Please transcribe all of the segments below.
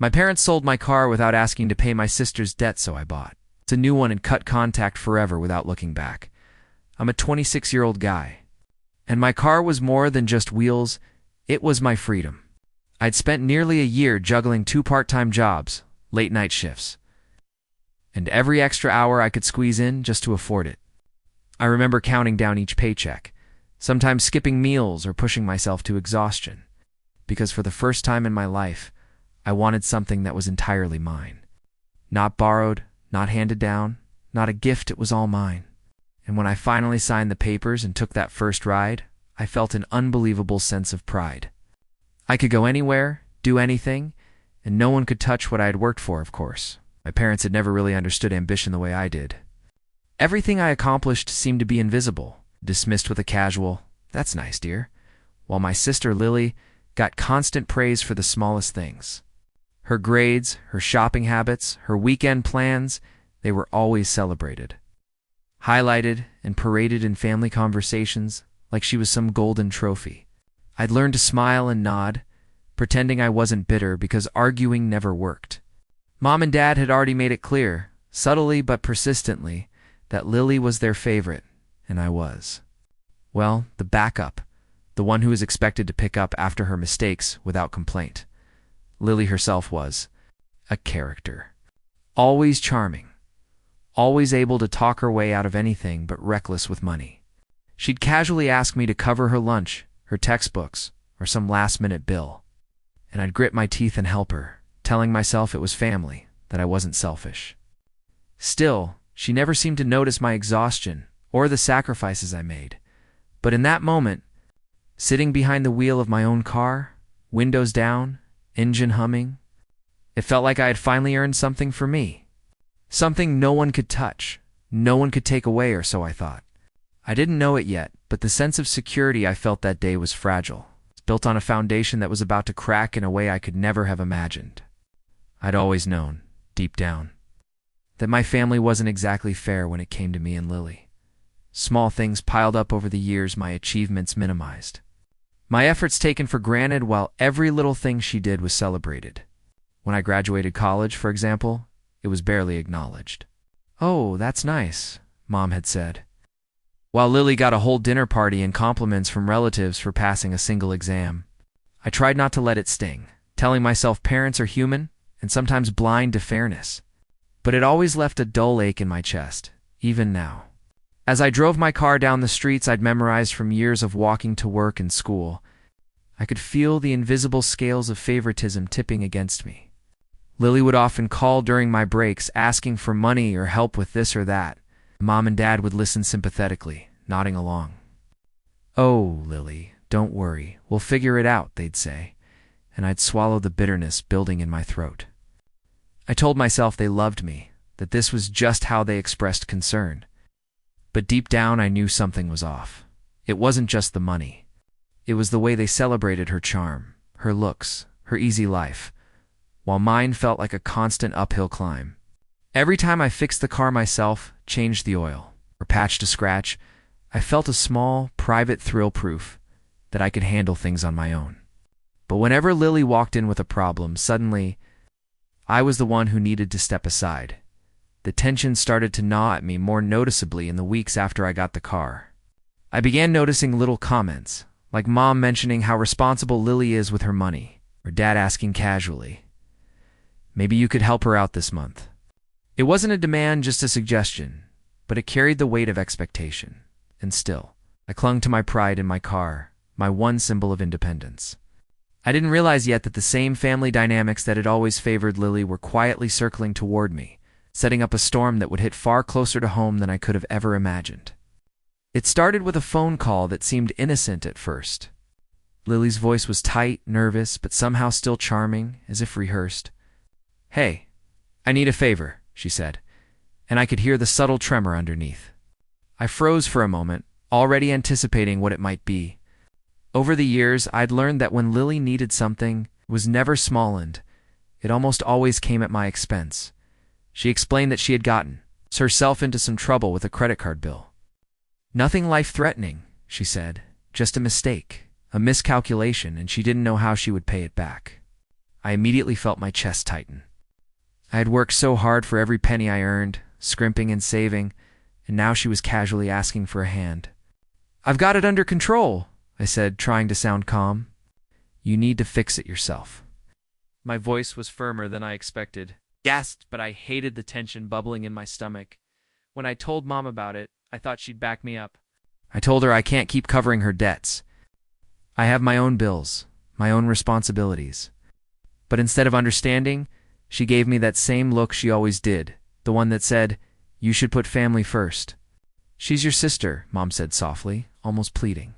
My parents sold my car without asking to pay my sister's debt, so I bought a new one and cut contact forever without looking back. I'm a 26-year-old guy, and my car was more than just wheels, it was my freedom. I'd spent nearly a year juggling 2 part-time jobs, late-night shifts, and every extra hour I could squeeze in just to afford it. I remember counting down each paycheck, sometimes skipping meals or pushing myself to exhaustion, because for the first time in my life, I wanted something that was entirely mine. Not borrowed, not handed down, not a gift, it was all mine. And when I finally signed the papers and took that first ride, I felt an unbelievable sense of pride. I could go anywhere, do anything, and no one could touch what I had worked for, of course. My parents had never really understood ambition the way I did. Everything I accomplished seemed to be invisible, dismissed with a casual, "That's nice, dear," while my sister Lily got constant praise for the smallest things. Her grades, her shopping habits, her weekend plans, they were always celebrated, highlighted and paraded in family conversations like she was some golden trophy. I'd learned to smile and nod, pretending I wasn't bitter because arguing never worked. Mom and Dad had already made it clear, subtly but persistently, that Lily was their favorite, and I was. Well, the backup, the one who was expected to pick up after her mistakes without complaint. Lily herself was a character. Always charming. Always able to talk her way out of anything but reckless with money. She'd casually ask me to cover her lunch, her textbooks, or some last-minute bill. And I'd grit my teeth and help her, telling myself it was family, that I wasn't selfish. Still, she never seemed to notice my exhaustion or the sacrifices I made. But in that moment, sitting behind the wheel of my own car, windows down, engine humming, it felt like I had finally earned something for me. Something no one could touch, no one could take away, or so I thought. I didn't know it yet, but the sense of security I felt that day was fragile. It's built on a foundation that was about to crack in a way I could never have imagined. I'd always known, deep down, that my family wasn't exactly fair when it came to me and Lily. Small things piled up over the years, my achievements minimized. My efforts taken for granted while every little thing she did was celebrated. When I graduated college, for example, it was barely acknowledged. "Oh, that's nice," Mom had said, while Lily got a whole dinner party and compliments from relatives for passing a single exam. I tried not to let it sting, telling myself parents are human and sometimes blind to fairness. But it always left a dull ache in my chest, even now. As I drove my car down the streets I'd memorized from years of walking to work and school, I could feel the invisible scales of favoritism tipping against me. Lily would often call during my breaks, asking for money or help with this or that. Mom and Dad would listen sympathetically, nodding along. "Oh, Lily, don't worry, we'll figure it out," they'd say, and I'd swallow the bitterness building in my throat. I told myself they loved me, that this was just how they expressed concern. But deep down I knew something was off. It wasn't just the money. It was the way they celebrated her charm, her looks, her easy life, while mine felt like a constant uphill climb. Every time I fixed the car myself, changed the oil, or patched a scratch, I felt a small, private thrill, proof that I could handle things on my own. But whenever Lily walked in with a problem, suddenly I was the one who needed to step aside. The tension started to gnaw at me more noticeably in the weeks after I got the car. I began noticing little comments, like Mom mentioning how responsible Lily is with her money, or Dad asking casually, "Maybe you could help her out this month." It wasn't a demand, just a suggestion, but it carried the weight of expectation. And still, I clung to my pride in my car, my one symbol of independence. I didn't realize yet that the same family dynamics that had always favored Lily were quietly circling toward me, setting up a storm that would hit far closer to home than I could have ever imagined. It started with a phone call that seemed innocent at first. Lily's voice was tight, nervous, but somehow still charming, as if rehearsed. "Hey, I need a favor," she said, and I could hear the subtle tremor underneath. I froze for a moment, already anticipating what it might be. Over the years, I'd learned that when Lily needed something, it was never small-end. It almost always came at my expense. She explained that she had gotten herself into some trouble with a credit card bill. "Nothing life-threatening," she said, "just a mistake, a miscalculation, and she didn't know how she would pay it back." I immediately felt my chest tighten. I had worked so hard for every penny I earned, scrimping and saving, and now she was casually asking for a hand. "I've got it under control," I said, trying to sound calm. "You need to fix it yourself." My voice was firmer than I expected. Gasped, but I hated the tension bubbling in my stomach. When I told Mom about it, I thought she'd back me up. I told her I can't keep covering her debts. I have my own bills, my own responsibilities. But instead of understanding, she gave me that same look she always did, the one that said, "You should put family first." "She's your sister," Mom said softly, almost pleading.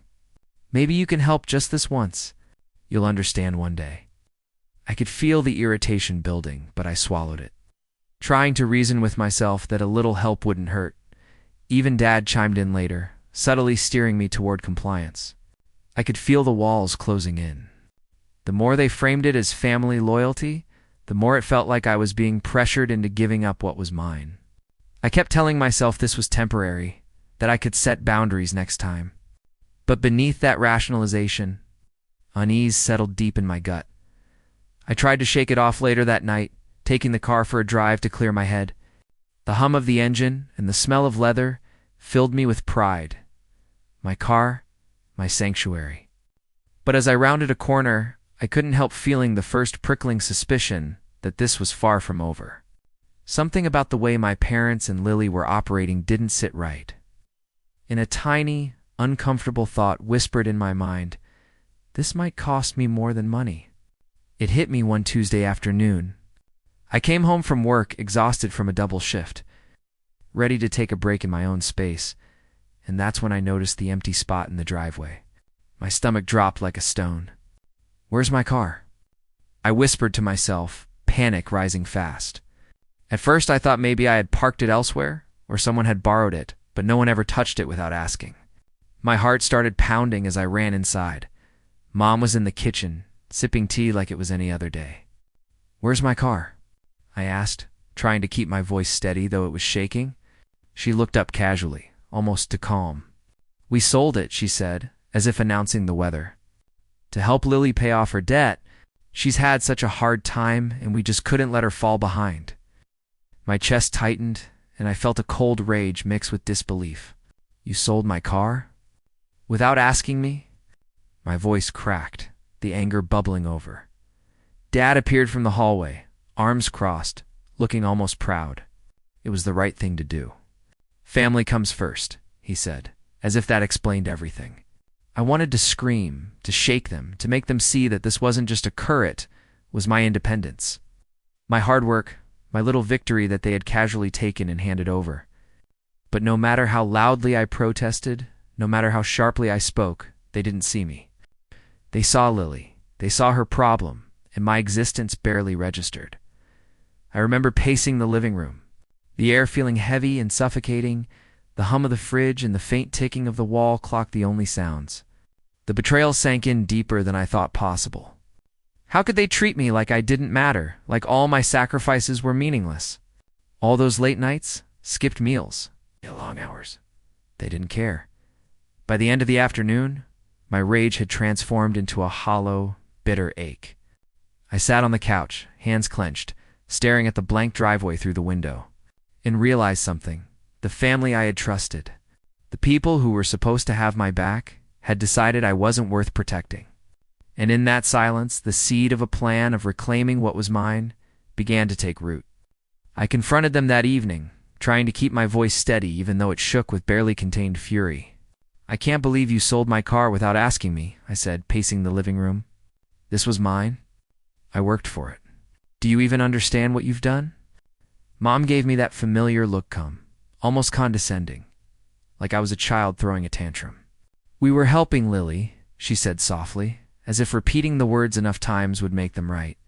"Maybe you can help just this once. You'll understand one day." I could feel the irritation building, but I swallowed it, trying to reason with myself that a little help wouldn't hurt. Even Dad chimed in later, subtly steering me toward compliance. I could feel the walls closing in. The more they framed it as family loyalty, the more it felt like I was being pressured into giving up what was mine. I kept telling myself this was temporary, that I could set boundaries next time. But beneath that rationalization, unease settled deep in my gut. I tried to shake it off later that night, taking the car for a drive to clear my head. The hum of the engine and the smell of leather filled me with pride. My car, my sanctuary. But as I rounded a corner, I couldn't help feeling the first prickling suspicion that this was far from over. Something about the way my parents and Lily were operating didn't sit right. In a tiny, uncomfortable thought whispered in my mind, this might cost me more than money. It hit me one Tuesday afternoon. I came home from work exhausted from a double shift, ready to take a break in my own space, and that's when I noticed the empty spot in the driveway. My stomach dropped like a stone. "Where's my car?" I whispered to myself, panic rising fast. At first I thought maybe I had parked it elsewhere, or someone had borrowed it, but no one ever touched it without asking. My heart started pounding as I ran inside. Mom was in the kitchen, sipping tea like it was any other day. "Where's my car?" I asked, trying to keep my voice steady though it was shaking. She looked up casually, almost to calm. "We sold it," she said, as if announcing the weather. "To help Lily pay off her debt. She's had such a hard time, and we just couldn't let her fall behind." My chest tightened, and I felt a cold rage mix with disbelief. "You sold my car? Without asking me?" My voice cracked, the anger bubbling over. Dad appeared from the hallway, arms crossed, looking almost proud. It was the right thing to do. "Family comes first," he said, as if that explained everything. I wanted to scream, to shake them, to make them see that this wasn't just a current, was my independence. My hard work, my little victory that they had casually taken and handed over. But no matter how loudly I protested, no matter how sharply I spoke, they didn't see me. They saw Lily, they saw her problem, and my existence barely registered. I remember pacing the living room, the air feeling heavy and suffocating, the hum of the fridge and the faint ticking of the wall clock the only sounds. The betrayal sank in deeper than I thought possible. How could they treat me like I didn't matter, like all my sacrifices were meaningless? All those late nights, skipped meals, long hours. They didn't care. By the end of the afternoon, my rage had transformed into a hollow, bitter ache. I sat on the couch, hands clenched, staring at the blank driveway through the window, and realized something. The family I had trusted, the people who were supposed to have my back, had decided I wasn't worth protecting. And in that silence, the seed of a plan of reclaiming what was mine began to take root. I confronted them that evening, trying to keep my voice steady even though it shook with barely contained fury. "I can't believe you sold my car without asking me," I said, pacing the living room. "This was mine. I worked for it. Do you even understand what you've done?" Mom gave me that familiar look, almost condescending, like I was a child throwing a tantrum. "We were helping Lily," she said softly, as if repeating the words enough times would make them right.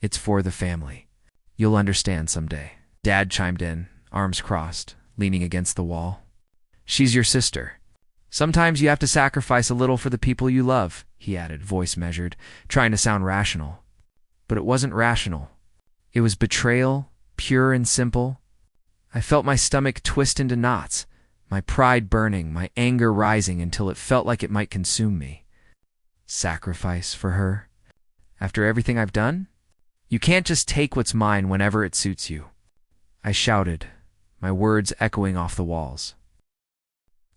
"It's for the family. You'll understand someday." Dad chimed in, arms crossed, leaning against the wall. "She's your sister. Sometimes you have to sacrifice a little for the people you love," he added, voice measured, trying to sound rational. But it wasn't rational. It was betrayal, pure and simple. I felt my stomach twist into knots, my pride burning, my anger rising until it felt like it might consume me. Sacrifice for her? After everything I've done? You can't just take what's mine whenever it suits you. I shouted, my words echoing off the walls.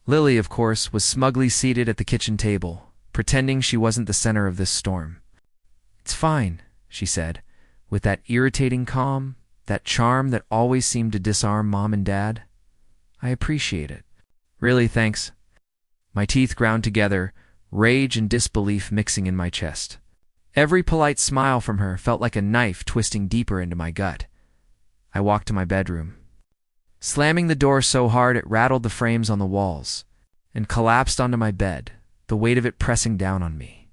Lily, of course, was smugly seated at the kitchen table, pretending she wasn't the center of this storm. "It's fine," she said, with that irritating calm, that charm that always seemed to disarm Mom and Dad. "I appreciate it." "Really, thanks." My teeth ground together, rage and disbelief mixing in my chest. Every polite smile from her felt like a knife twisting deeper into my gut. I walked to my bedroom, slamming the door so hard it rattled the frames on the walls, and collapsed onto my bed, the weight of it pressing down on me.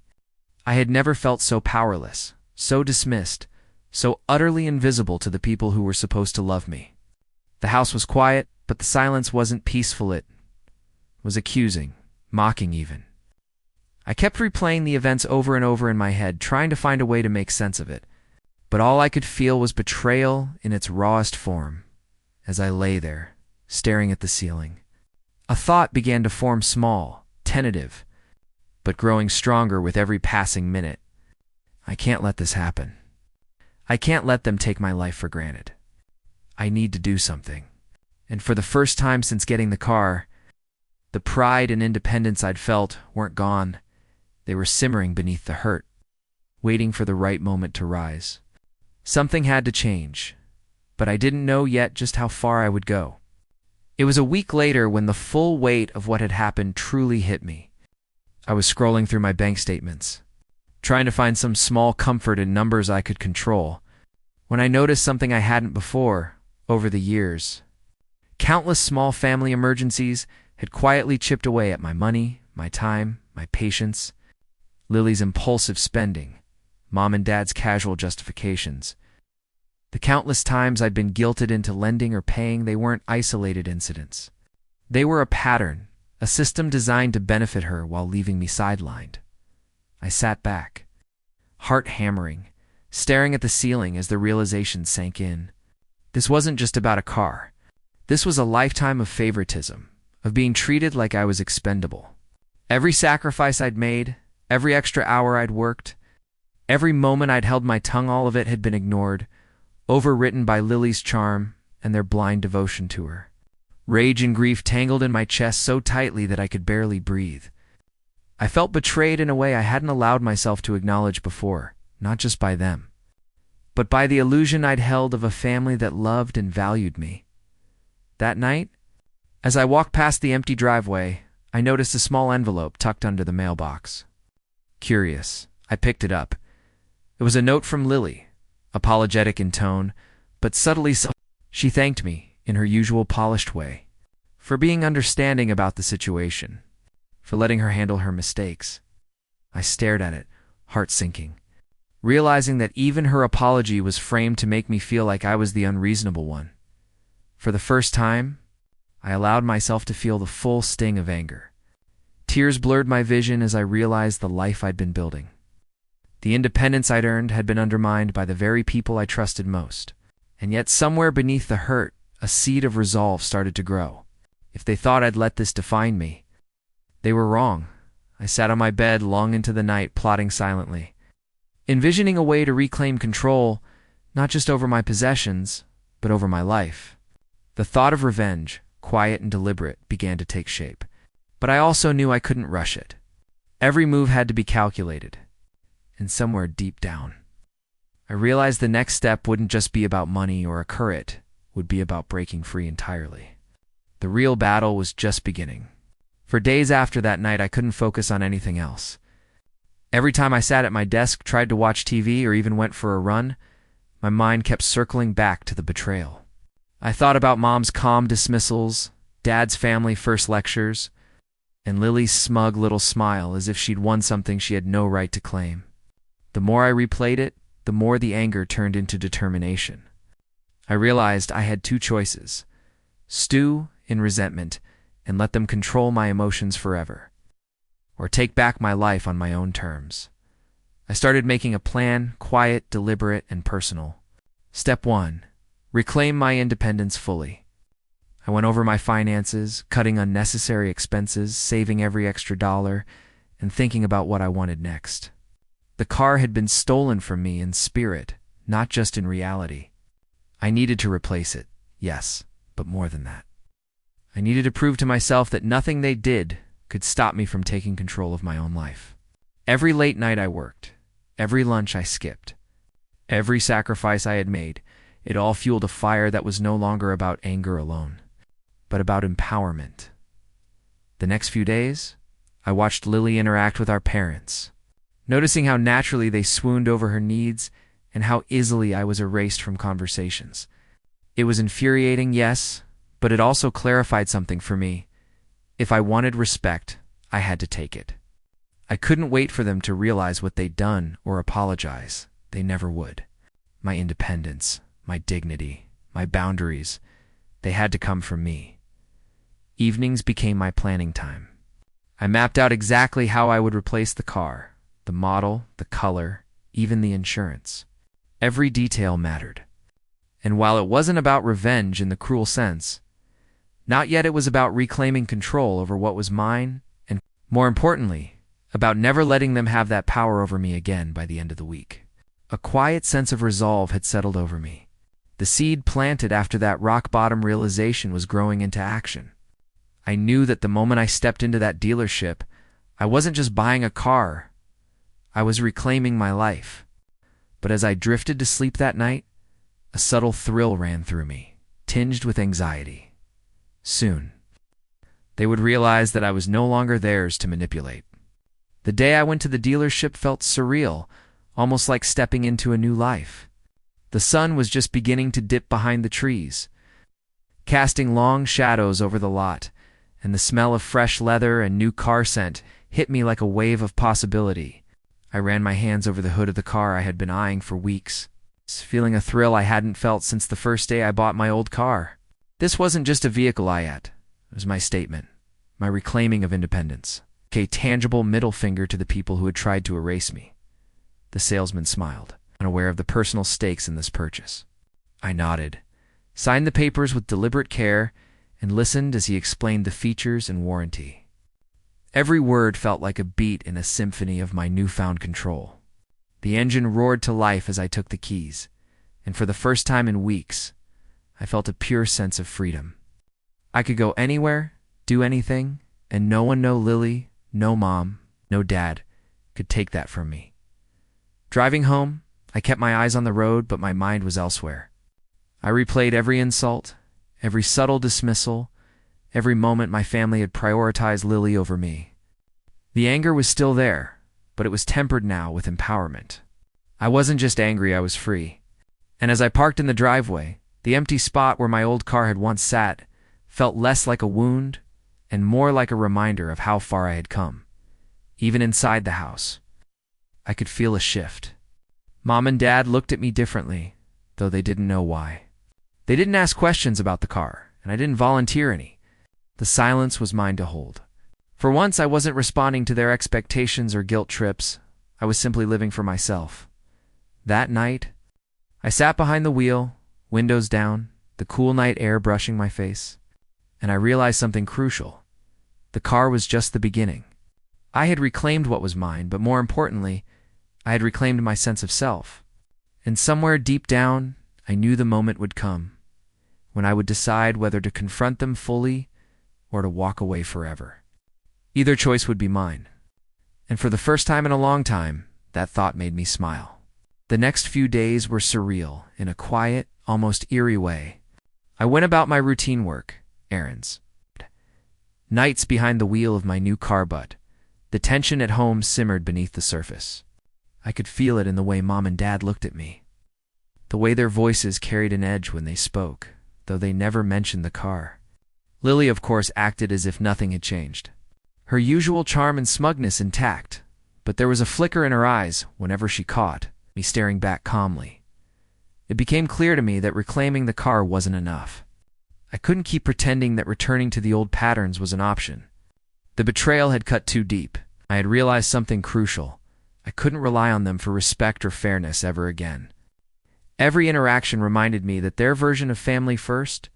I had never felt so powerless, so dismissed, so utterly invisible to the people who were supposed to love me. The house was quiet, but the silence wasn't peaceful. It was accusing, mocking even. I kept replaying the events over and over in my head, trying to find a way to make sense of it. But all I could feel was betrayal in its rawest form, as I lay there, staring at the ceiling. A thought began to form, small, tentative, but growing stronger with every passing minute. I can't let this happen. I can't let them take my life for granted. I need to do something. And for the first time since getting the car, the pride and independence I'd felt weren't gone. They were simmering beneath the hurt, waiting for the right moment to rise. Something had to change, but I didn't know yet just how far I would go. It was a week later when the full weight of what had happened truly hit me. I was scrolling through my bank statements, trying to find some small comfort in numbers I could control, when I noticed something I hadn't before, over the years. Countless small family emergencies had quietly chipped away at my money, my time, my patience. Lily's impulsive spending, Mom and Dad's casual justifications. The countless times I'd been guilted into lending or paying, they weren't isolated incidents. They were a pattern, a system designed to benefit her while leaving me sidelined. I sat back, heart hammering, staring at the ceiling as the realization sank in. This wasn't just about a car. This was a lifetime of favoritism, of being treated like I was expendable. Every sacrifice I'd made, every extra hour I'd worked, every moment I'd held my tongue, all of it had been ignored, overwritten by Lily's charm and their blind devotion to her. Rage and grief tangled in my chest so tightly that I could barely breathe. I felt betrayed in a way I hadn't allowed myself to acknowledge before, not just by them, but by the illusion I'd held of a family that loved and valued me. That night, as I walked past the empty driveway, I noticed a small envelope tucked under the mailbox. Curious, I picked it up. It was a note from Lily, apologetic in tone, but subtly so. She thanked me, in her usual polished way, for being understanding about the situation, for letting her handle her mistakes. I stared at it, heart sinking, realizing that even her apology was framed to make me feel like I was the unreasonable one. For the first time, I allowed myself to feel the full sting of anger. Tears blurred my vision as I realized the life I'd been building. The independence I'd earned had been undermined by the very people I trusted most. And yet somewhere beneath the hurt, a seed of resolve started to grow. If they thought I'd let this define me, they were wrong. I sat on my bed long into the night, plotting silently, envisioning a way to reclaim control, not just over my possessions, but over my life. The thought of revenge, quiet and deliberate, began to take shape. But I also knew I couldn't rush it. Every move had to be calculated. And somewhere deep down, I realized the next step wouldn't just be about money or a current, would be about breaking free entirely. The real battle was just beginning. For days after that night, I couldn't focus on anything else. Every time I sat at my desk, tried to watch TV, or even went for a run, my mind kept circling back to the betrayal. I thought about Mom's calm dismissals, Dad's family first lectures, and Lily's smug little smile as if she'd won something she had no right to claim. The more I replayed it, the more the anger turned into determination. I realized I had two choices: stew in resentment and let them control my emotions forever, or take back my life on my own terms. I started making a plan, quiet, deliberate, and personal. Step 1. Reclaim my independence fully. I went over my finances, cutting unnecessary expenses, saving every extra dollar, and thinking about what I wanted next. The car had been stolen from me in spirit, not just in reality. I needed to replace it, yes, but more than that. I needed to prove to myself that nothing they did could stop me from taking control of my own life. Every late night I worked, every lunch I skipped, every sacrifice I had made, it all fueled a fire that was no longer about anger alone, but about empowerment. The next few days, I watched Lily interact with our parents, noticing how naturally they swooned over her needs and how easily I was erased from conversations. It was infuriating, yes, but it also clarified something for me. If I wanted respect, I had to take it. I couldn't wait for them to realize what they'd done or apologize. They never would. My independence, my dignity, my boundaries, they had to come from me. Evenings became my planning time. I mapped out exactly how I would replace the car, the model, the color, even the insurance. Every detail mattered. And while it wasn't about revenge in the cruel sense, not yet it was about reclaiming control over what was mine and, more importantly, about never letting them have that power over me again by the end of the week. A quiet sense of resolve had settled over me. The seed planted after that rock-bottom realization was growing into action. I knew that the moment I stepped into that dealership, I wasn't just buying a car. I was reclaiming my life. But as I drifted to sleep that night, a subtle thrill ran through me, tinged with anxiety. Soon, they would realize that I was no longer theirs to manipulate. The day I went to the dealership felt surreal, almost like stepping into a new life. The sun was just beginning to dip behind the trees, casting long shadows over the lot, and the smell of fresh leather and new car scent hit me like a wave of possibility. I ran my hands over the hood of the car I had been eyeing for weeks, feeling a thrill I hadn't felt since the first day I bought my old car. This wasn't just a vehicle I had. It was my statement, my reclaiming of independence, a tangible middle finger to the people who had tried to erase me. The salesman smiled, unaware of the personal stakes in this purchase. I nodded, signed the papers with deliberate care, and listened as he explained the features and warranty. Every word felt like a beat in a symphony of my newfound control. The engine roared to life as I took the keys, and for the first time in weeks, I felt a pure sense of freedom. I could go anywhere, do anything, and no one, no Lily, no mom, no dad, could take that from me. Driving home, I kept my eyes on the road, but my mind was elsewhere. I replayed every insult, every subtle dismissal, every moment my family had prioritized Lily over me. The anger was still there, but it was tempered now with empowerment. I wasn't just angry, I was free. And as I parked in the driveway, the empty spot where my old car had once sat felt less like a wound and more like a reminder of how far I had come. Even inside the house, I could feel a shift. Mom and Dad looked at me differently, though they didn't know why. They didn't ask questions about the car, and I didn't volunteer any. The silence was mine to hold. For once, I wasn't responding to their expectations or guilt trips. I was simply living for myself. That night, I sat behind the wheel, windows down, the cool night air brushing my face, and I realized something crucial. The car was just the beginning. I had reclaimed what was mine, but more importantly, I had reclaimed my sense of self. And somewhere deep down, I knew the moment would come, when I would decide whether to confront them fully or to walk away forever. Either choice would be mine. And for the first time in a long time, that thought made me smile. The next few days were surreal, in a quiet, almost eerie way. I went about my routine work, errands. Nights behind the wheel of my new car, but the tension at home simmered beneath the surface. I could feel it in the way Mom and Dad looked at me, the way their voices carried an edge when they spoke, though they never mentioned the car. Lily, of course, acted as if nothing had changed, her usual charm and smugness intact, but there was a flicker in her eyes whenever she caught me staring back calmly. It became clear to me that reclaiming the car wasn't enough. I couldn't keep pretending that returning to the old patterns was an option. The betrayal had cut too deep. I had realized something crucial. I couldn't rely on them for respect or fairness ever again. Every interaction reminded me that their version of family first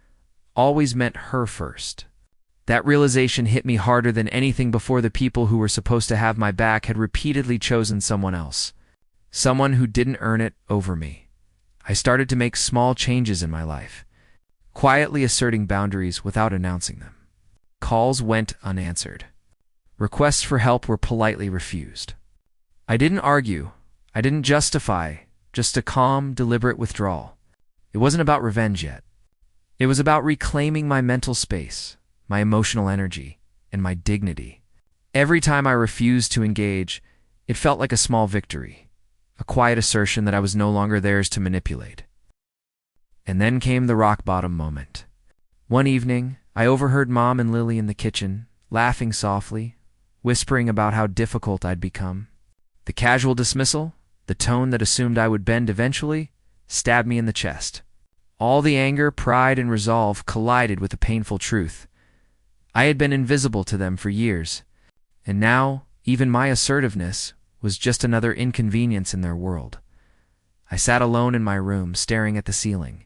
always meant her first. That realization hit me harder than anything before. The people who were supposed to have my back had repeatedly chosen someone else, someone who didn't earn it over me. I started to make small changes in my life, quietly asserting boundaries without announcing them. Calls went unanswered. Requests for help were politely refused. I didn't argue. I didn't justify, just a calm, deliberate withdrawal. It wasn't about revenge yet. It was about reclaiming my mental space, my emotional energy, and my dignity. Every time I refused to engage, it felt like a small victory, a quiet assertion that I was no longer theirs to manipulate. And then came the rock-bottom moment. One evening, I overheard Mom and Lily in the kitchen, laughing softly, whispering about how difficult I'd become. The casual dismissal, the tone that assumed I would bend eventually, stabbed me in the chest. All the anger, pride, and resolve collided with the painful truth. I had been invisible to them for years, and now even my assertiveness was just another inconvenience in their world. I sat alone in my room, staring at the ceiling,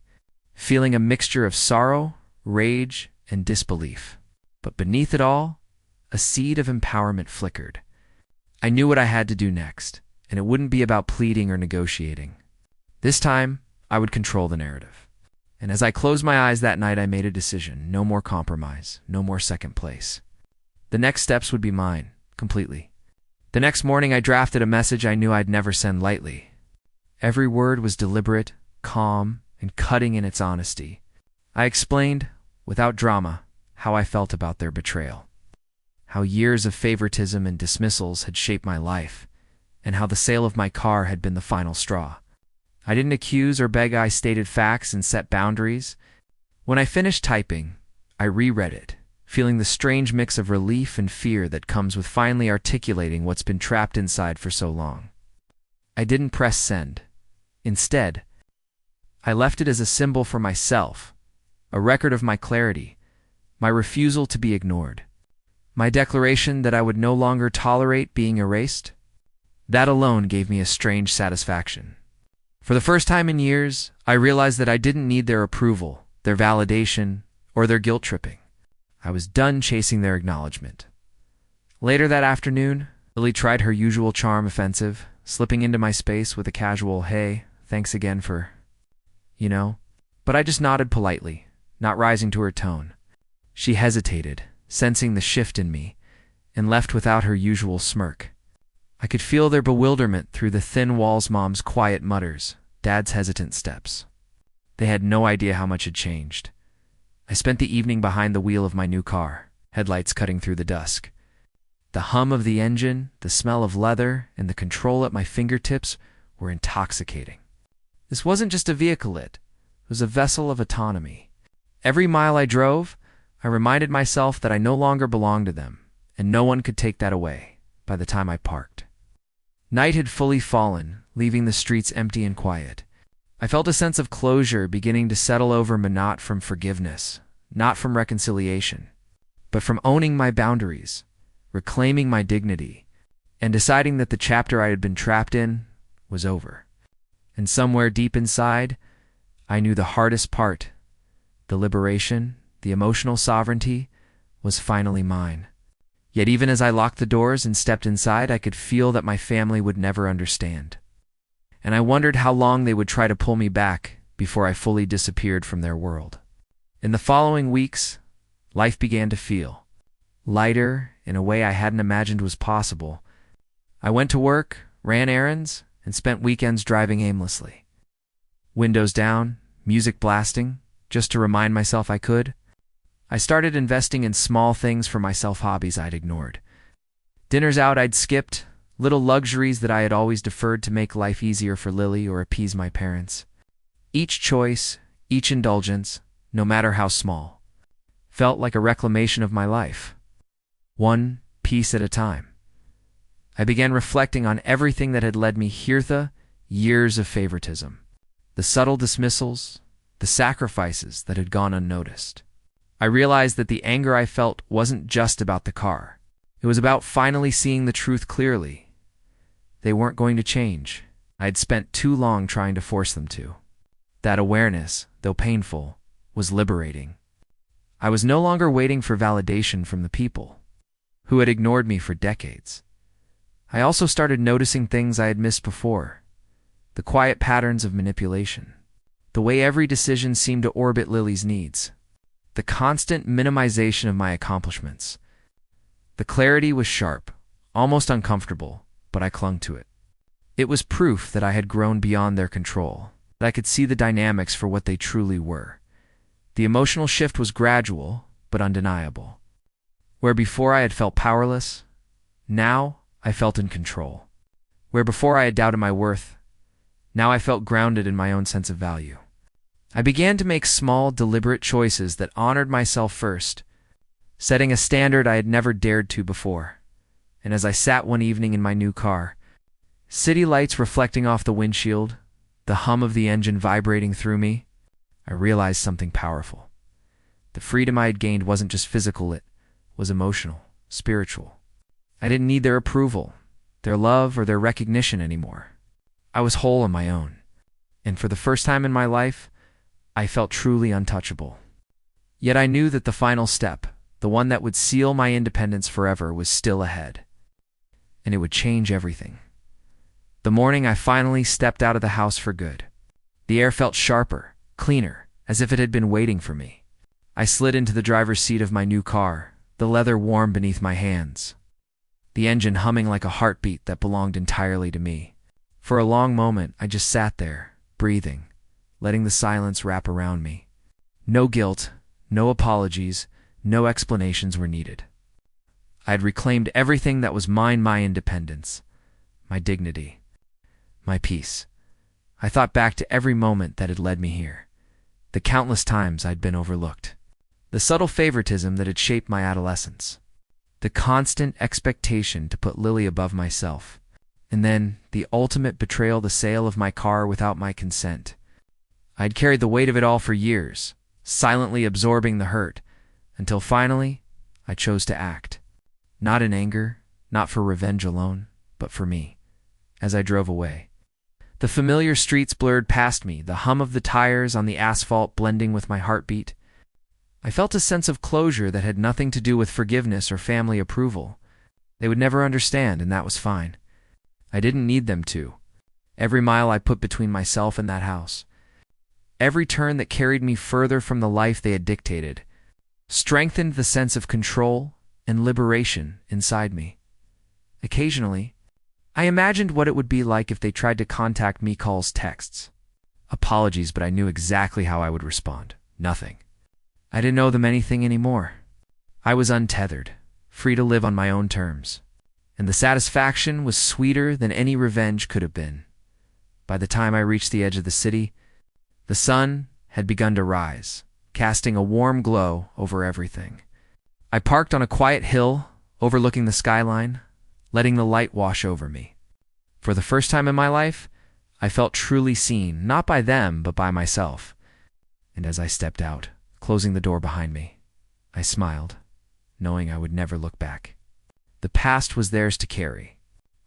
feeling a mixture of sorrow, rage, and disbelief. But beneath it all, a seed of empowerment flickered. I knew what I had to do next, and it wouldn't be about pleading or negotiating. This time, I would control the narrative. And as I closed my eyes that night, I made a decision. No more compromise, no more second place. The next steps would be mine, completely. The next morning, I drafted a message I knew I'd never send lightly. Every word was deliberate, calm, and cutting in its honesty. I explained, without drama, how I felt about their betrayal, how years of favoritism and dismissals had shaped my life, and how the sale of my car had been the final straw. I didn't accuse or beg. I stated facts and set boundaries. When I finished typing, I reread it, feeling the strange mix of relief and fear that comes with finally articulating what's been trapped inside for so long. I didn't press send. Instead, I left it as a symbol for myself, a record of my clarity, my refusal to be ignored, my declaration that I would no longer tolerate being erased. That alone gave me a strange satisfaction. For the first time in years, I realized that I didn't need their approval, their validation, or their guilt-tripping. I was done chasing their acknowledgement. Later that afternoon, Lily tried her usual charm offensive, slipping into my space with a casual, "Hey, thanks again for, But I just nodded politely, not rising to her tone. She hesitated, sensing the shift in me, and left without her usual smirk. I could feel their bewilderment through the thin walls. Mom's quiet mutters, Dad's hesitant steps. They had no idea how much had changed. I spent the evening behind the wheel of my new car, headlights cutting through the dusk. The hum of the engine, the smell of leather, and the control at my fingertips were intoxicating. This wasn't just a vehicle, it was a vessel of autonomy. Every mile I drove, I reminded myself that I no longer belonged to them, and no one could take that away by the time I parked. Night had fully fallen, leaving the streets empty and quiet. I felt a sense of closure beginning to settle over me, not from forgiveness, not from reconciliation, but from owning my boundaries, reclaiming my dignity, and deciding that the chapter I had been trapped in was over. And somewhere deep inside, I knew the hardest part, the liberation, the emotional sovereignty, was finally mine. Yet even as I locked the doors and stepped inside, I could feel that my family would never understand. And I wondered how long they would try to pull me back before I fully disappeared from their world. In the following weeks, life began to feel lighter in a way I hadn't imagined was possible. I went to work, ran errands, and spent weekends driving aimlessly. Windows down, music blasting, just to remind myself I could. I started investing in small things for myself, hobbies I'd ignored. Dinners out I'd skipped, little luxuries that I had always deferred to make life easier for Lily or appease my parents. Each choice, each indulgence, no matter how small, felt like a reclamation of my life. One piece at a time. I began reflecting on everything that had led me here, years of favoritism, the subtle dismissals, the sacrifices that had gone unnoticed. I realized that the anger I felt wasn't just about the car. It was about finally seeing the truth clearly. They weren't going to change. I had spent too long trying to force them to. That awareness, though painful, was liberating. I was no longer waiting for validation from the people who had ignored me for decades. I also started noticing things I had missed before, the quiet patterns of manipulation, The way every decision seemed to orbit Lily's needs. The constant minimization of my accomplishments. The clarity was sharp, almost uncomfortable, but I clung to it. It was proof that I had grown beyond their control, that I could see the dynamics for what they truly were. The emotional shift was gradual, but undeniable. Where before I had felt powerless, now I felt in control. Where before I had doubted my worth, now I felt grounded in my own sense of value. I began to make small, deliberate choices that honored myself first, setting a standard I had never dared to before. And as I sat one evening in my new car, city lights reflecting off the windshield, the hum of the engine vibrating through me, I realized something powerful. The freedom I had gained wasn't just physical, it was emotional, spiritual. I didn't need their approval, their love, or their recognition anymore. I was whole on my own. And for the first time in my life, I felt truly untouchable. Yet I knew that the final step, the one that would seal my independence forever, was still ahead. And it would change everything. The morning I finally stepped out of the house for good. The air felt sharper, cleaner, as if it had been waiting for me. I slid into the driver's seat of my new car, the leather warm beneath my hands, the engine humming like a heartbeat that belonged entirely to me. For a long moment, I just sat there, breathing, letting the silence wrap around me. No guilt, no apologies, no explanations were needed. I had reclaimed everything that was mine: my independence, my dignity, my peace. I thought back to every moment that had led me here, the countless times I'd been overlooked, the subtle favoritism that had shaped my adolescence, the constant expectation to put Lily above myself, and then the ultimate betrayal, the sale of my car without my consent. I'd carried the weight of it all for years, silently absorbing the hurt, until finally I chose to act. Not in anger, not for revenge alone, but for me. As I drove away, the familiar streets blurred past me, the hum of the tires on the asphalt blending with my heartbeat. I felt a sense of closure that had nothing to do with forgiveness or family approval. They would never understand, and that was fine. I didn't need them to. Every mile I put between myself and that house, every turn that carried me further from the life they had dictated, strengthened the sense of control and liberation inside me. Occasionally, I imagined what it would be like if they tried to contact me: calls, texts, apologies, but I knew exactly how I would respond. Nothing. I didn't owe them anything anymore. I was untethered, free to live on my own terms, and the satisfaction was sweeter than any revenge could have been. By the time I reached the edge of the city, the sun had begun to rise, casting a warm glow over everything. I parked on a quiet hill overlooking the skyline, letting the light wash over me. For the first time in my life, I felt truly seen, not by them, but by myself. And as I stepped out, closing the door behind me, I smiled, knowing I would never look back. The past was theirs to carry.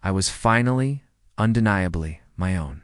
I was finally, undeniably, my own.